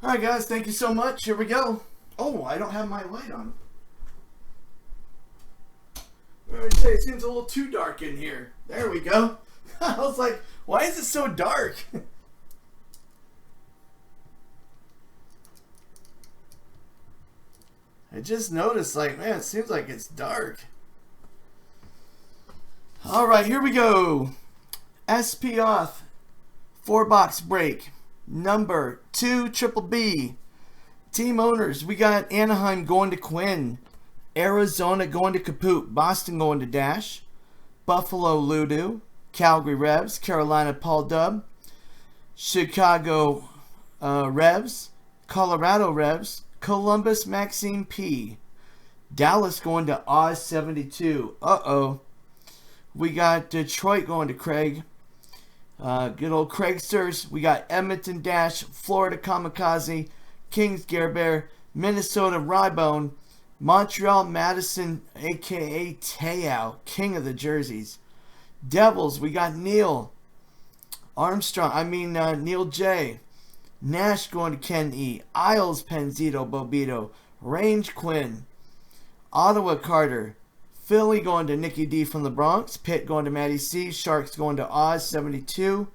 Alright guys, thank you so much. Here we go. Oh, I don't have my light on. I would say it seems a little too dark in here. There we go. I was like, why is it so dark? I just noticed, like, man, it seems like it's dark. Alright, here we go. SP Auth 4-box break. Number 2 Triple B. Team owners, we got Anaheim going to Quinn. Arizona going to Kaput. Boston going to Dash. Buffalo Ludu. Calgary Revs. Carolina Paul Dub. Chicago Revs. Colorado Revs. Columbus Maxime P. Dallas going to Oz 72. Uh-oh. We got Detroit going to Craig. Good old Craigsters. We got Edmonton Dash, Florida Kamikaze, Kings Gerber, Minnesota Rybone, Montreal Madison, a.k.a. Teao, king of the jerseys. Devils, we got Neil Neil J. Nash going to Ken E. Isles Penzito Bobito, Range Quinn, Ottawa Carter, Philly going to Nikki D from the Bronx. Pitt going to Maddie C. Sharks going to Oz 72.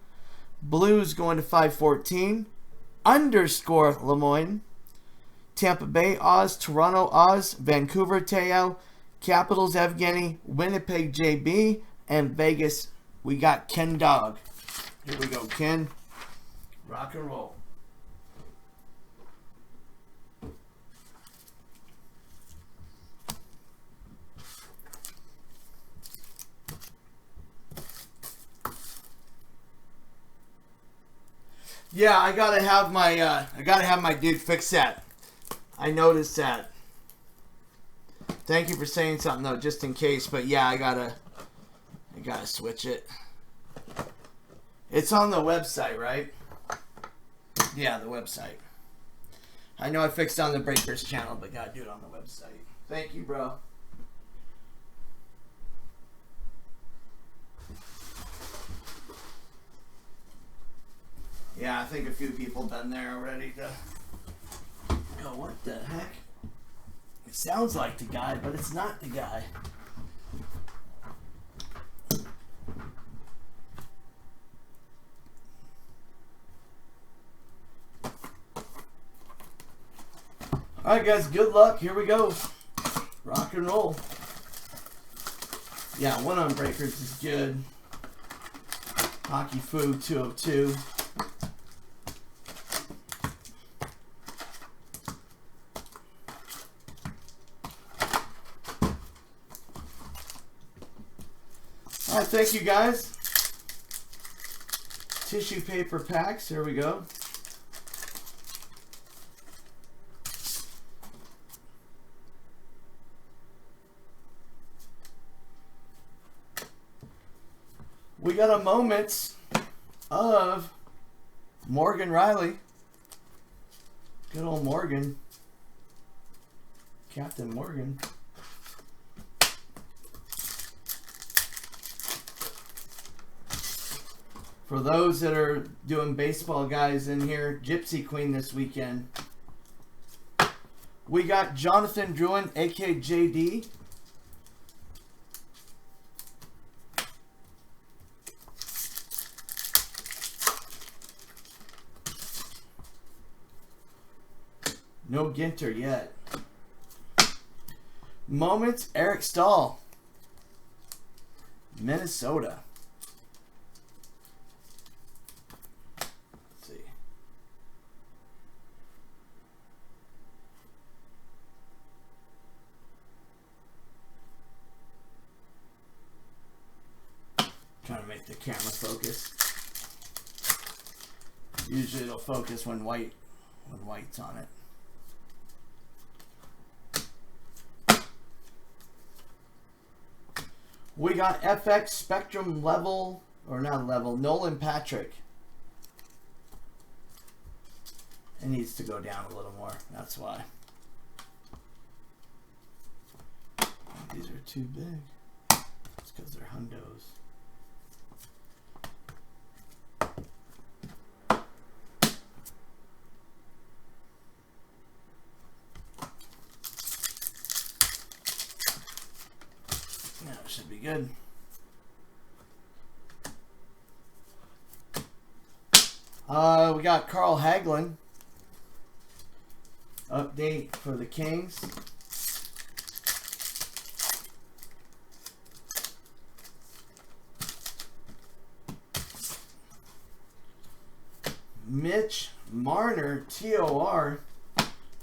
Blues going to 514. _ Lemoyne. Tampa Bay Oz. Toronto Oz. Vancouver Teao. Capitals Evgeny. Winnipeg JB. And Vegas, we got Ken Dog. Here we go, Ken. Rock and roll. Yeah, I gotta have my dude fix that. I noticed that. Thank you for saying something though, just in case. But yeah, I gotta switch it. It's on the website, right? Yeah, the website. I know I fixed on the Breakers channel, but gotta do it on the website. Thank you, bro. Yeah, I think a few people been there already to go, what the heck? It sounds like the guy, but it's not the guy. Alright guys, good luck. Here we go. Rock and roll. Yeah, one on Breakers is good. Hockey Food 202. Alright, thank you guys. Tissue paper packs, here we go. We got a moment of Morgan Riley. Good old Morgan. Captain Morgan. For those that are doing baseball guys in here, Gypsy Queen this weekend. We got Jonathan Drouin, a.k.a. JD. No Ginter yet. Moments, Eric Stahl. Minnesota. Let's see. Trying to make the camera focus. Usually it'll focus when white's on it. We got FX Spectrum level, or not level, Nolan Patrick. It needs to go down a little more, that's why. These are too big. It's because they're hundos. good. We got Carl Hagelin. Update for the Kings. Mitch Marner, TOR.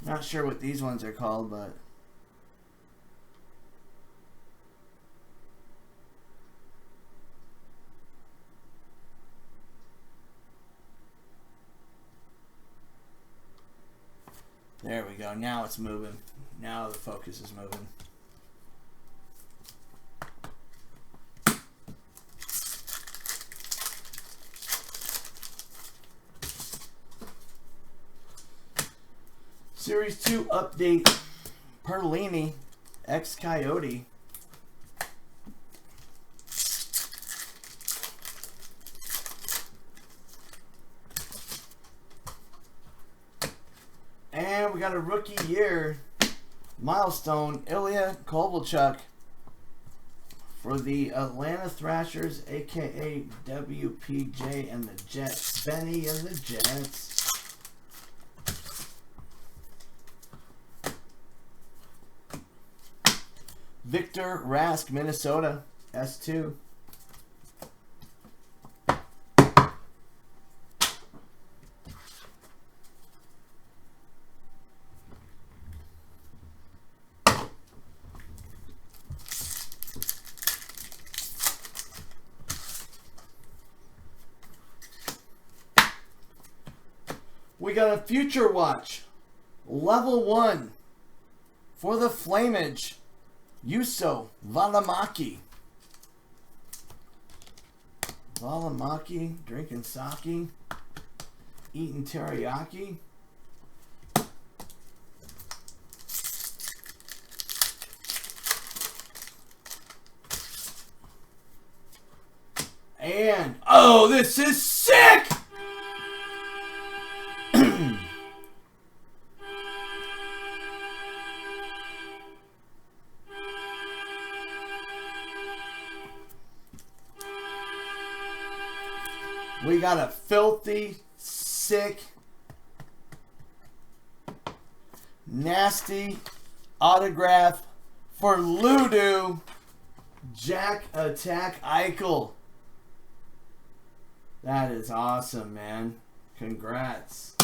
Not sure what these ones are called, but there we go. Now it's moving. Now the focus is moving. Series 2 update. Perlini, ex-Coyote. And we got a rookie year milestone, Ilya Kovalchuk for the Atlanta Thrashers, aka WPJ and the Jets. Benny and the Jets. Victor Rask, Minnesota, S2. We got a Future Watch, level 1 for the Flamage. Juuso Valimaki. Valimaki, drinking sake, eating teriyaki. And, oh, this is sick! We got a filthy, sick, nasty autograph for Ludo, Jack Attack Eichel. That is awesome, man. Congrats.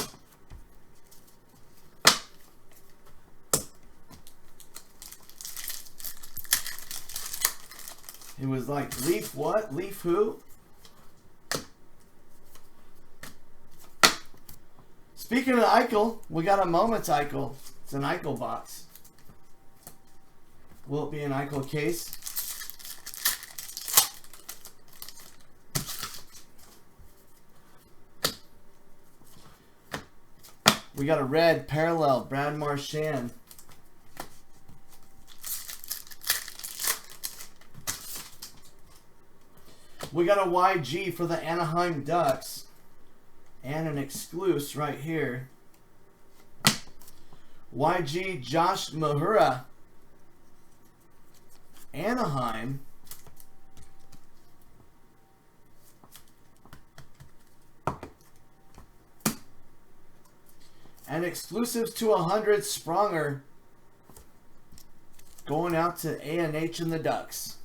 It was like, Leaf what? Leaf who? Speaking of Eichel, we got a Moments Eichel. It's an Eichel box. Will it be an Eichel case? We got a red parallel, Brad Marchand. We got a YG for the Anaheim Ducks. And an exclusive right here. YG Josh Mahura. Anaheim. And exclusives to 100 Spronger. Going out to ANH and the Ducks.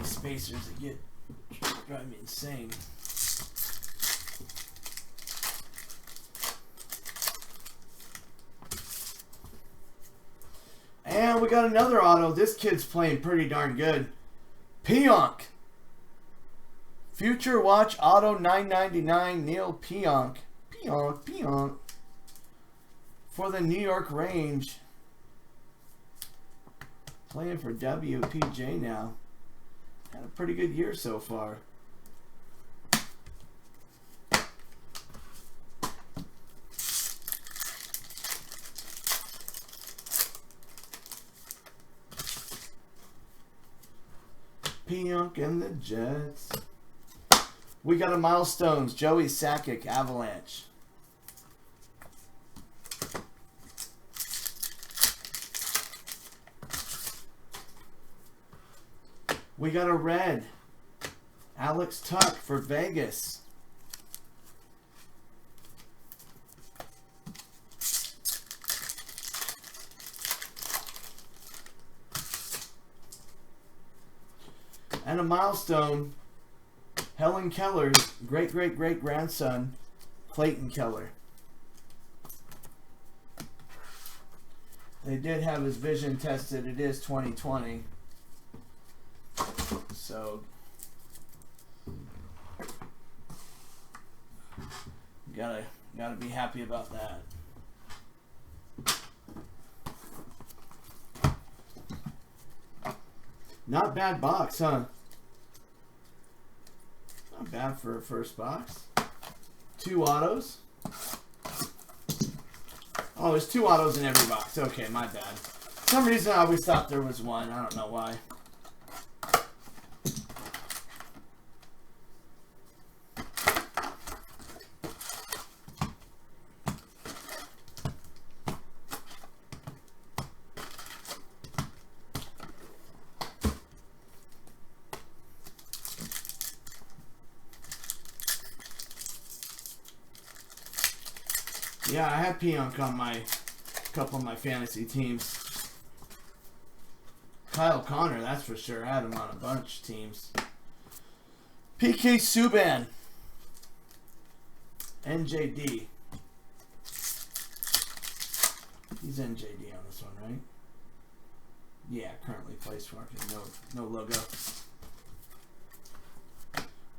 Spacers that drive me insane. And we got another auto. This kid's playing pretty darn good. Pionk. Future Watch Auto 999 Neil Pionk. Pionk. For the New York Range. Playing for WPJ now. Had a pretty good year so far. Pionk and the Jets. We got a Milestones. Joey Sakic, Avalanche. We got a red. Alex Tuck for Vegas. And a Milestone. Helen Keller's great-great-great-grandson, Clayton Keller. They did have his vision tested. It is 2020. So, gotta be happy about that. Not bad box, huh? Not bad for a first box. 2 autos. Oh, there's 2 autos in every box. Okay, my bad. For some reason I always thought there was 1. I don't know why. Yeah, I had Pionk on my couple of my fantasy teams. Kyle Connor, that's for sure. I had him on a bunch of teams. PK Subban. NJD. He's NJD on this one, right? Yeah, currently place marking. No logo.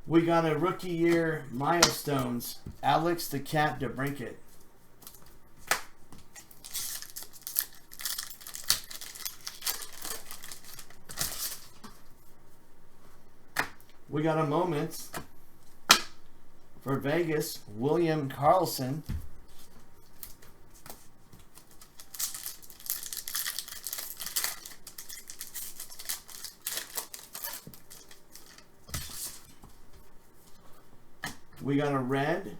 We got a rookie year Milestones. Alex the Cat DeBrincat. We got a Moments for Vegas, William Karlsson. We got a red,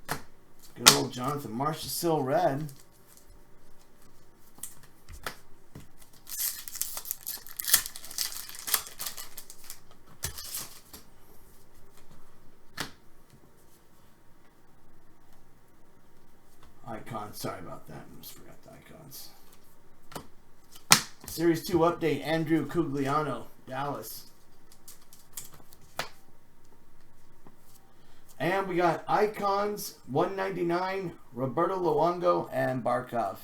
good old Jonathan Marchessault red. Icons, sorry about that, I just forgot the icons. Series 2 update, Andrew Cugliano, Dallas. And we got icons, 199, Roberto Luongo and Barkov.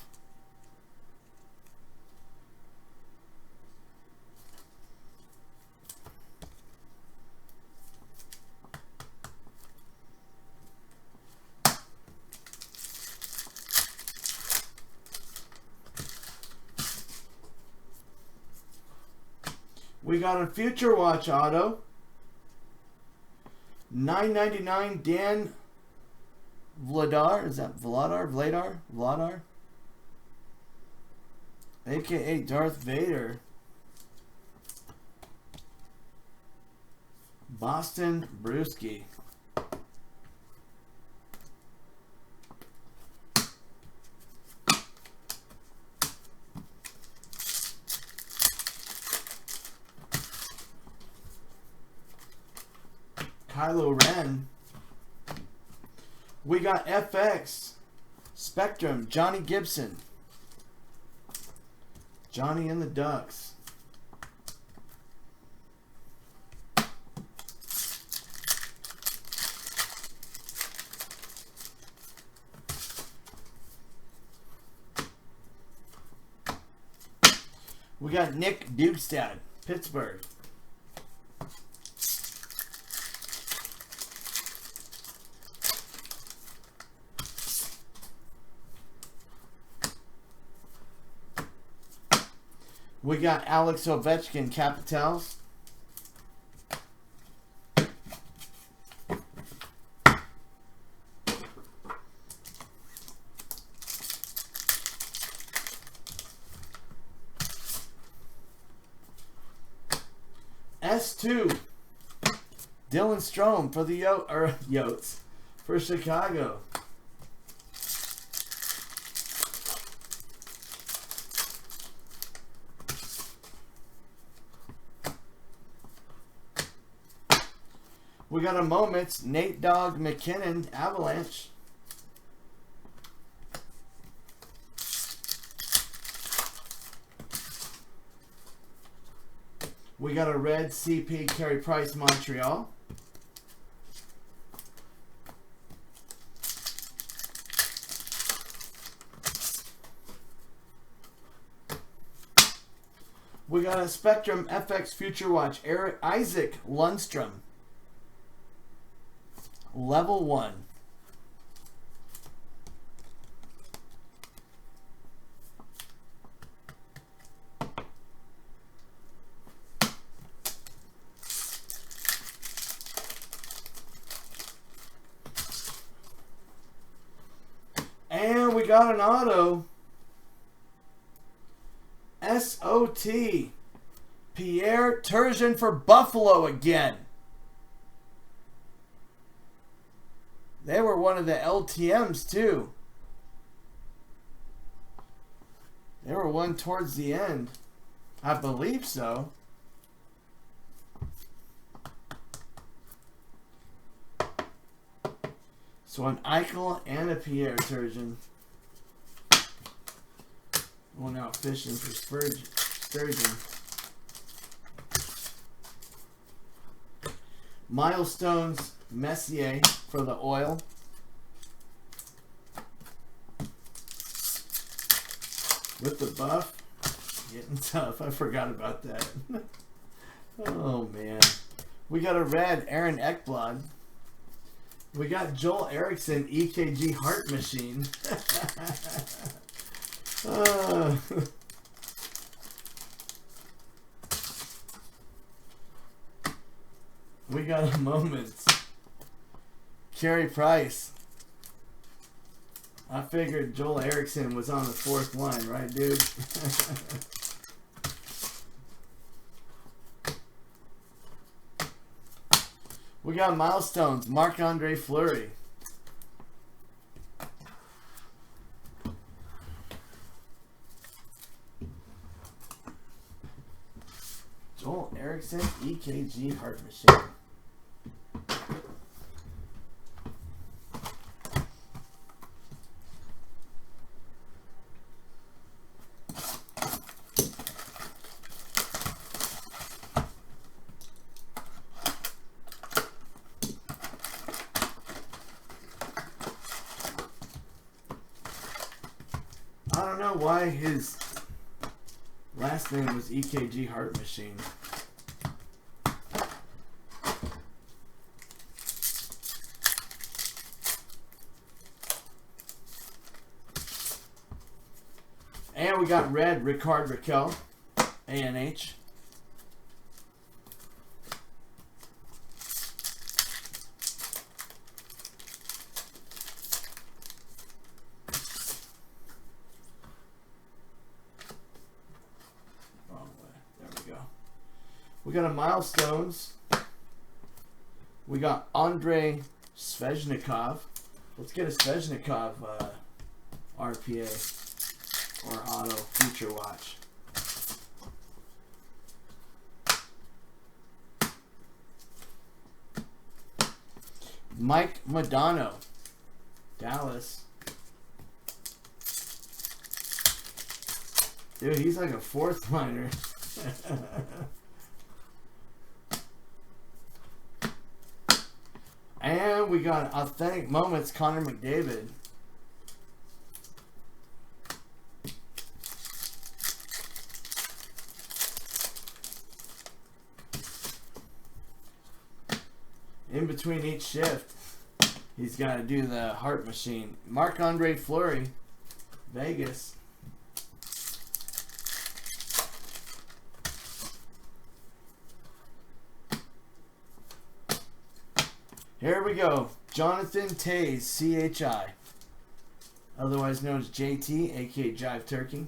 We got a Future Watch auto. $9.99 Dan Vladar. Is that Vladar? Vladar? AKA Darth Vader. Boston Brewski. Kylo Ren. We got FX Spectrum, Johnny Gibson. Johnny and the Ducks. We got Nick Bjugstad, Pittsburgh. We got Alex Ovechkin, Capitals. S2. Dylan Strome for the Yotes for Chicago. We got a Moments, Nate Dogg McKinnon, Avalanche. We got a red CP, Carey Price, Montreal. We got a Spectrum FX Future Watch, Isaac Lundstrom. Level 1. And we got an auto. SOT. Pierre Turgeon for Buffalo again. They were one of the LTMs too. They were one towards the end. I believe so. So an Eichel and a Pierre Turgeon. Going out fishing for sturgeon. Milestones, Messier for the Oil. With the buff. Getting tough. I forgot about that. Oh, man. We got a red Aaron Ekblad. We got Joel Eriksson EKG Heart Machine. We got a Moments. Carey Price. I figured Joel Eriksson was on the fourth line, right, dude? We got Milestones. Marc-Andre Fleury. Joel Eriksson EKG Heart Machine. I don't know why his last name was EKG Heart Machine. And we got red Ricard Raquel, ANH. We got a Milestones. We got Andrei Svechnikov. Let's get a Svechnikov RPA or Auto Future Watch. Mike Modano, Dallas. Dude, he's like a fourth liner. And we got Authentic Moments, Connor McDavid. In between each shift, he's got to do the heart machine. Marc-Andre Fleury, Vegas. Here we go. Jonathan Toews, CHI. Otherwise known as JT, aka Jive Turkey.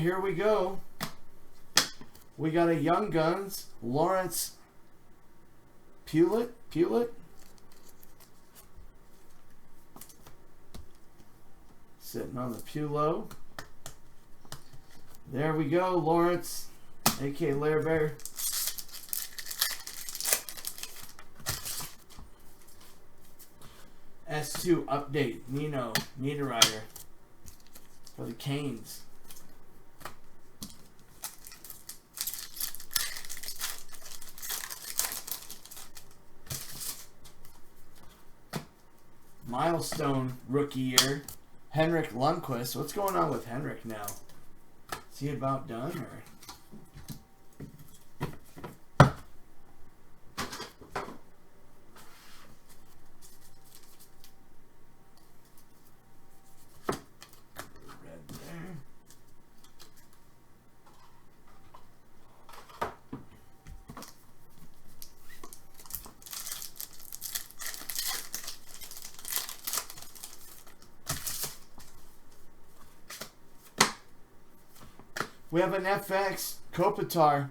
here we go. We got a Young Guns, Lawrence Pewlett. Sitting on the Pulo. There we go, Lawrence, a.k.a. Lair Bear. S2 update, Nino Niederreiter for the Canes. Milestone rookie year, Henrik Lundqvist. What's going on with Henrik now? Is he about done or? We have an FX Kopitar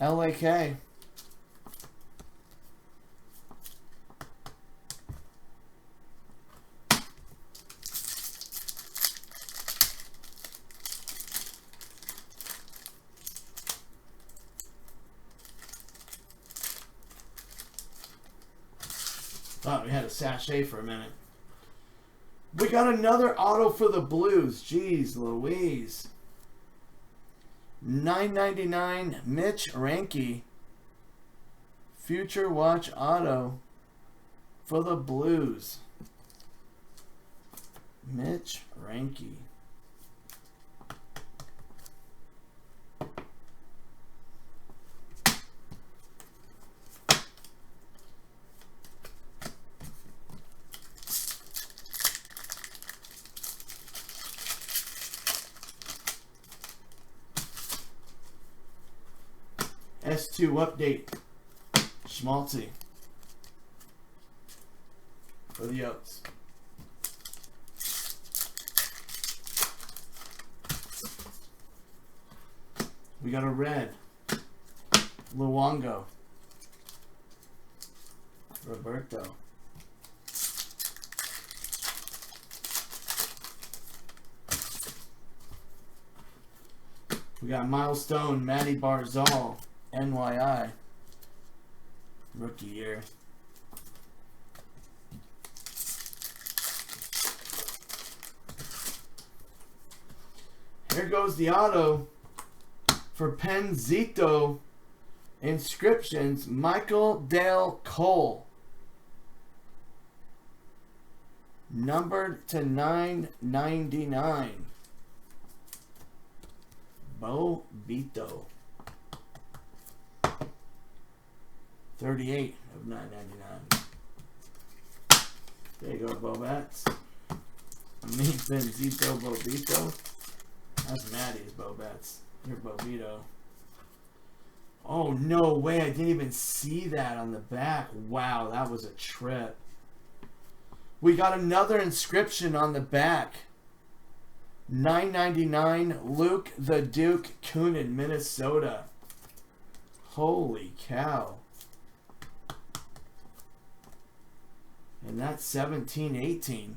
LAK. Thought we had a sachet for a minute. We got another auto for the Blues. Jeez Louise. $9.99 Mitch Ranke. Future Watch auto for the Blues. Mitch Ranke. S2 update. Schmaltzy for the Oats. We got a red. Luongo. Roberto. We got Milestone, Matty Barzal. NYI rookie year. Here goes the auto for Penzito Inscriptions, Michael Dale Cole. Numbered to 999. Bo Vito. 38 of 999. There you go, Bobats. Me, Benzito, Bobito. That's Maddie's Bobats. You're Bobito. Oh, no way. I didn't even see that on the back. Wow, that was a trip. We got another inscription on the back. $9.99 Luke the Duke Kunin, Minnesota. Holy cow. And that's 17-18.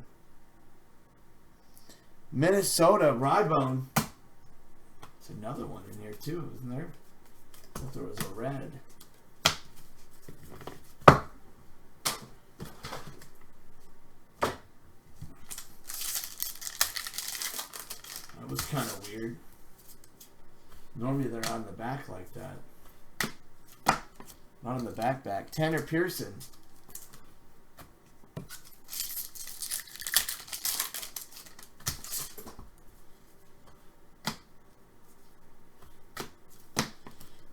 Minnesota, Rybone. There's another one in here too, isn't there? I thought there was a red. That was kind of weird. Normally they're on the back like that. Not on the back. Tanner Pearson.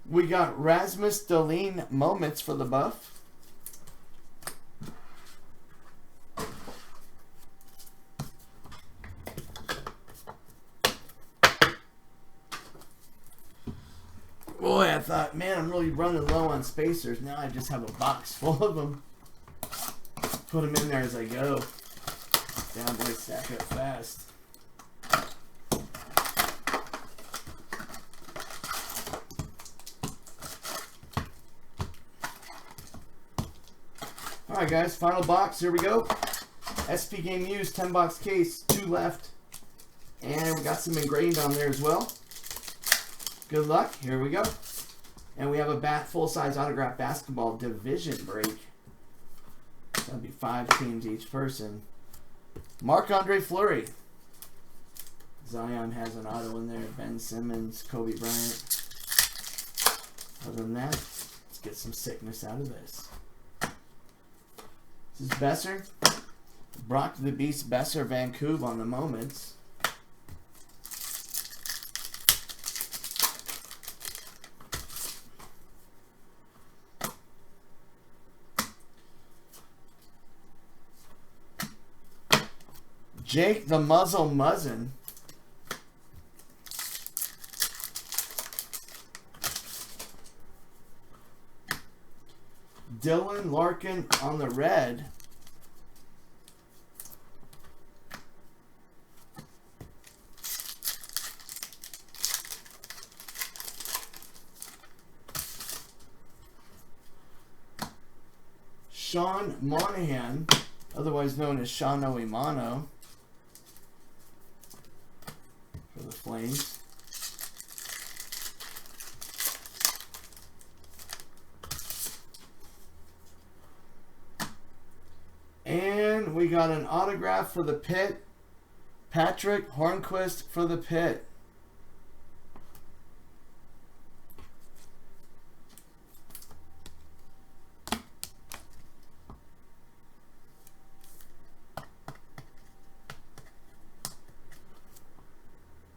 We got Rasmus Dahlin moments for the Buff. Boy, I thought, man, I'm really running low on spacers. Now I just have a box full of them. Put them in there as I go. Down boys stack up fast. Alright guys, final box. Here we go. SP Game Used 10 box case. 2 left. And we got some engraved on there as well. Good luck. Here we go. And we have a full-size autograph basketball division break. That'd be 5 teams each person. Marc-Andre Fleury. Zion has an auto in there. Ben Simmons, Kobe Bryant. Other than that, let's get some sickness out of this. This is Besser. Brock the Beast Besser, Vancouver on the Moments. Jake the Muzzle Muzzin. Dylan Larkin on the red. Sean Monahan, otherwise known as Shano Imano, for the Flames. And we got an autograph for the Pit. Patrick Hornquist for the Pit.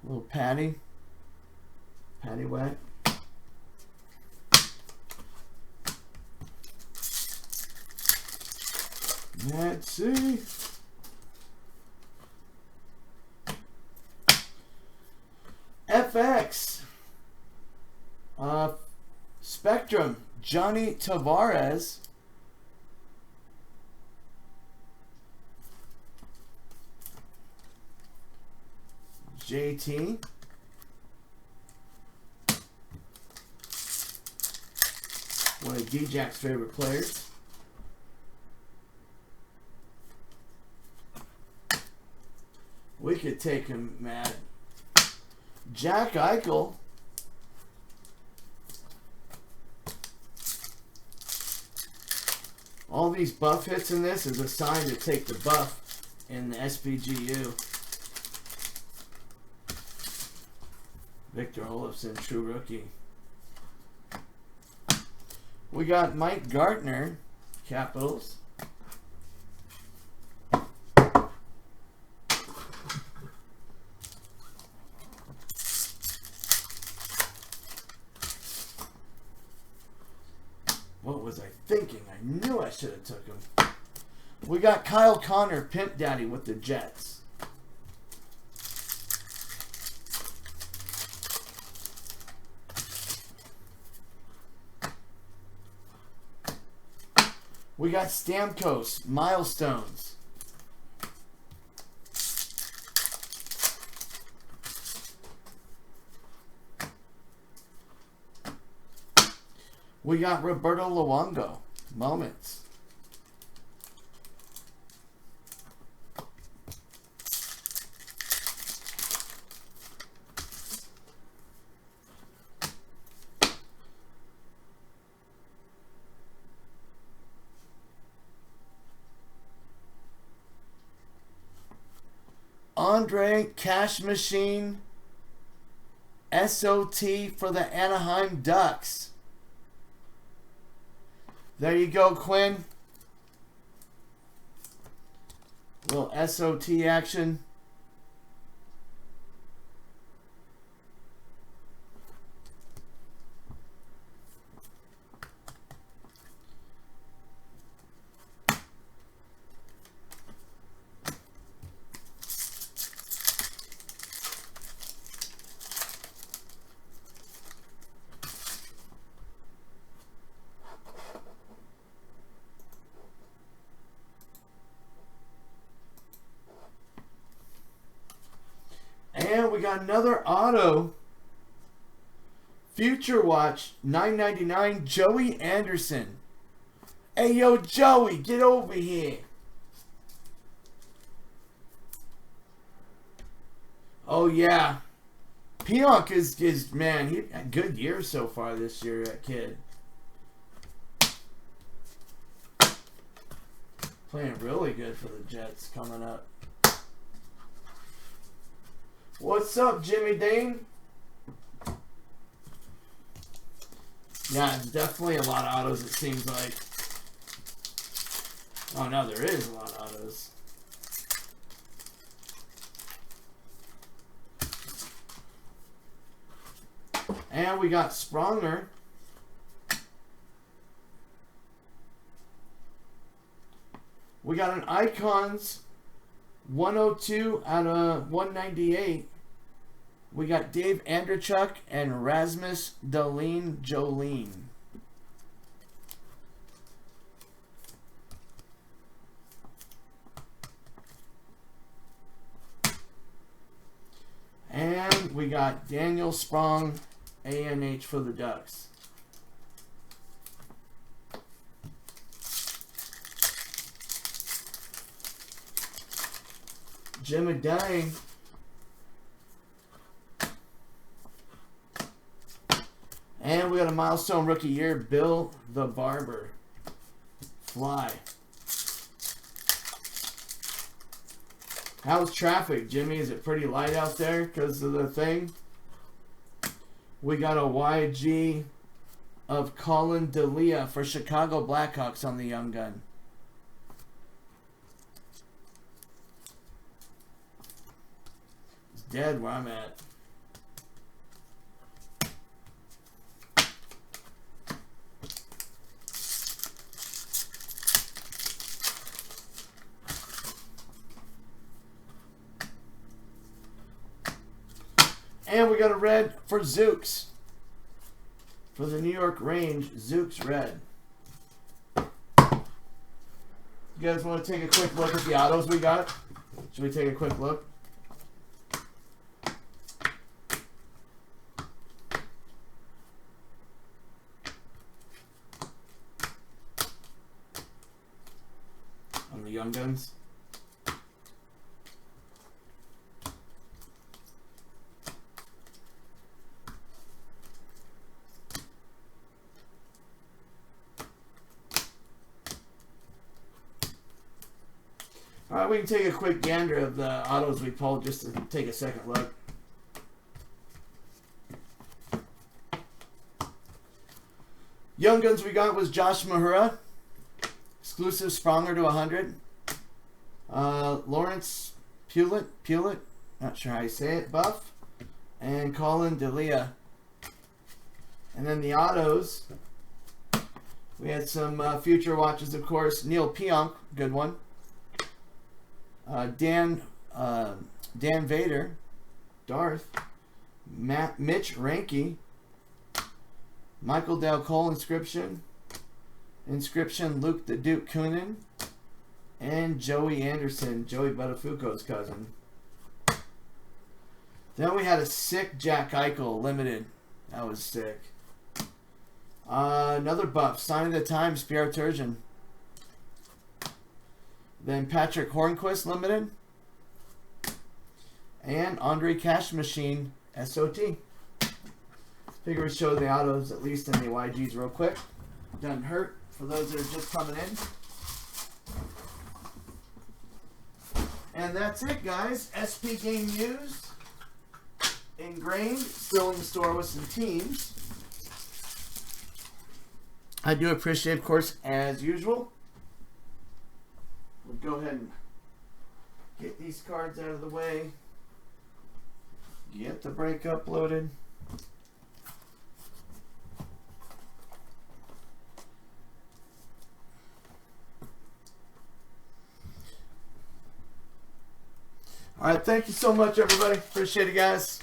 Little Patty wet. Let's see. FX. Spectrum. Johnny Tavares. JT. One of D-Jack's favorite players. We could take him, Matt. Jack Eichel. All these buff hits in this is a sign to take the buff in the SPGU. Victor Olofsson, true rookie. We got Mike Gartner, Capitals. What was I thinking? I knew I should have took him. We got Kyle Connor, Pimp Daddy with the Jets. We got Stamkos, Milestones. We got Roberto Luongo, Moments. Andre Cash Machine SOT for the Anaheim Ducks. There you go, Quinn. Little SOT action. And we got another auto. Future Watch, $9.99, Joey Anderson. Hey, yo, Joey, get over here. Oh, yeah. Pionk is man, he had a good year so far this year, that kid. Playing really good for the Jets coming up. What's up, Jimmy Dean? Yeah, definitely a lot of autos, it seems like. Oh, no, there is a lot of autos. And we got Spronger. We got an Icons 102 out of 198. We got Dave Andrechuk and Rasmus Dahlin Jolene. And we got Daniel Sprong, ANH for the Ducks. Jimmy Dang. And we got a milestone rookie year, Bill the Barber. Fly. How's traffic, Jimmy? Is it pretty light out there because of the thing? We got a YG of Colin Delia for Chicago Blackhawks on the Young Gun. It's dead where I'm at. And we got a red for Zooks. For the New York Range, Zooks red. You guys want to take a quick look at the autos we got? Should we take a quick look? On the Young Guns. Alright, we can take a quick gander of the autos we pulled just to take a second look. Young Guns we got was Josh Mahura. Exclusive Spronger to 100. Lawrence Pewlett, not sure how you say it, buff. And Colin Delia. And then the autos, we had some future watches, of course. Neil Pionk, good one. Dan Vader, Darth, Mitch Ranke, Michael Dale Cole Inscription, Luke the Duke Kunin, and Joey Anderson, Joey Buttafuoco's cousin. Then we had a sick Jack Eichel limited. That was sick. Another buff, Sign of the Times, Pierre Turgeon. Then Patrick Hornquist limited. And Andre Cash Machine SOT. Figure we'd show the autos at least in the YGs real quick. Doesn't hurt for those that are just coming in. And that's it, guys. SP Game Used. Ingrained. Still in the store with some teams. I do appreciate, of course, as usual. We'll go ahead and get these cards out of the way. Get the break uploaded. All right, thank you so much, everybody. Appreciate it, guys.